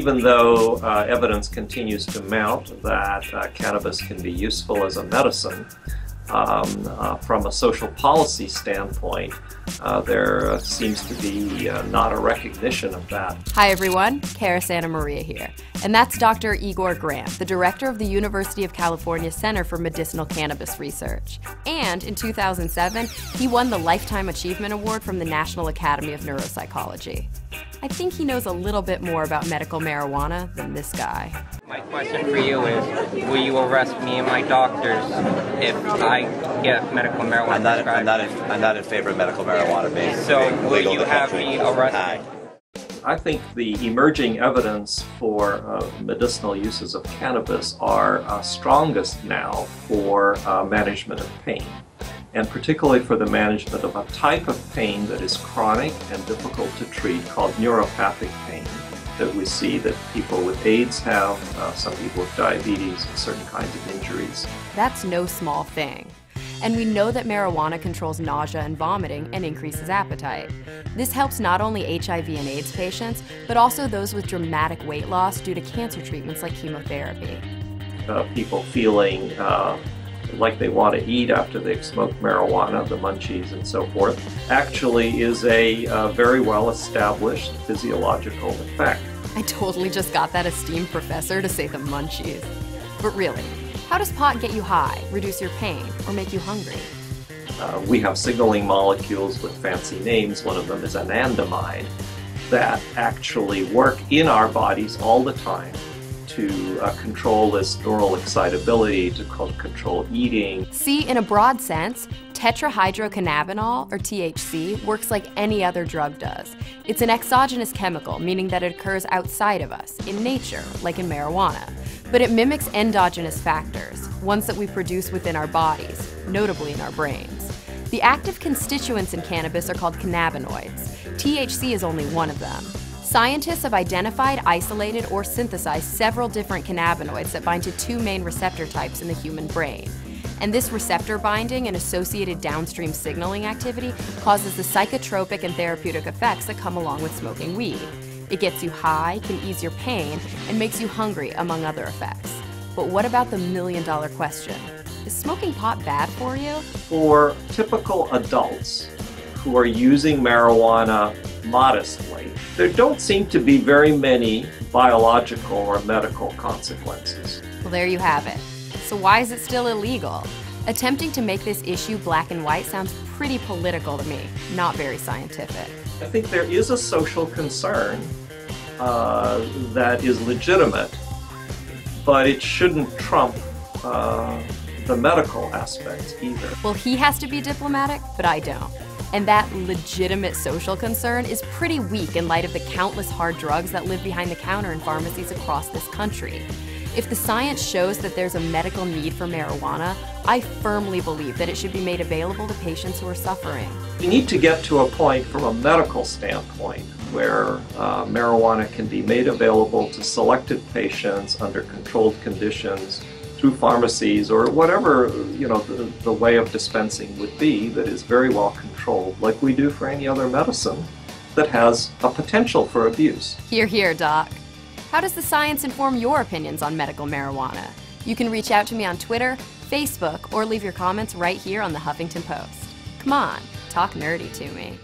even though evidence continues to mount that cannabis can be useful as a medicine, from a social policy standpoint, there seems to be not a recognition of that. Hi everyone, Cara Santa Maria here. And that's Dr. Igor Grant, the director of the University of California Center for Medicinal Cannabis Research. And in 2007, he won the Lifetime Achievement Award from the National Academy of Neuropsychology. I think he knows a little bit more about medical marijuana than this guy. My question for you is, will you arrest me and my doctors if I get medical marijuana prescribed? I'm not in favor of medical marijuana being So will legal in you the have country. me arrested? I think the emerging evidence for medicinal uses of cannabis are strongest now for management of pain, and particularly for the management of a type of pain that is chronic and difficult to treat called neuropathic pain that we see that people with AIDS have, some people with diabetes, and certain kinds of injuries. That's no small thing. And we know that marijuana controls nausea and vomiting and increases appetite. This helps not only HIV and AIDS patients, but also those with dramatic weight loss due to cancer treatments like chemotherapy. People feeling like they want to eat after they've smoked marijuana, the munchies and so forth, actually is a very well established physiological effect. I totally just got that esteemed professor to say the munchies. But really, how does pot get you high, reduce your pain, or make you hungry? We have signaling molecules with fancy names. One of them is anandamide that actually work in our bodies all the time to control this neural excitability, to control eating. See, in a broad sense, tetrahydrocannabinol, or THC, works like any other drug does. It's an exogenous chemical, meaning that it occurs outside of us, in nature, like in marijuana. But it mimics endogenous factors, ones that we produce within our bodies, notably in our brains. The active constituents in cannabis are called cannabinoids. THC is only one of them. Scientists have identified, isolated, or synthesized several different cannabinoids that bind to two main receptor types in the human brain. And this receptor binding and associated downstream signaling activity causes the psychotropic and therapeutic effects that come along with smoking weed. It gets you high, can ease your pain, and makes you hungry, among other effects. But what about the million-dollar question? Is smoking pot bad for you? For typical adults who are using marijuana modestly, there don't seem to be very many biological or medical consequences. Well, there you have it. So why is it still illegal? Attempting to make this issue black and white sounds pretty political to me, not very scientific. I think there is a social concern that is legitimate, but it shouldn't trump the medical aspects either. Well, he has to be diplomatic, but I don't. And that legitimate social concern is pretty weak in light of the countless hard drugs that live behind the counter in pharmacies across this country. If the science shows that there's a medical need for marijuana, I firmly believe that it should be made available to patients who are suffering. We need to get to a point from a medical standpoint where marijuana can be made available to selected patients under controlled conditions through pharmacies or whatever the way of dispensing would be that is very well controlled, like we do for any other medicine that has a potential for abuse. Hear, hear, Doc. How does the science inform your opinions on medical marijuana? You can reach out to me on Twitter, Facebook, or leave your comments right here on the Huffington Post. Come on, talk nerdy to me.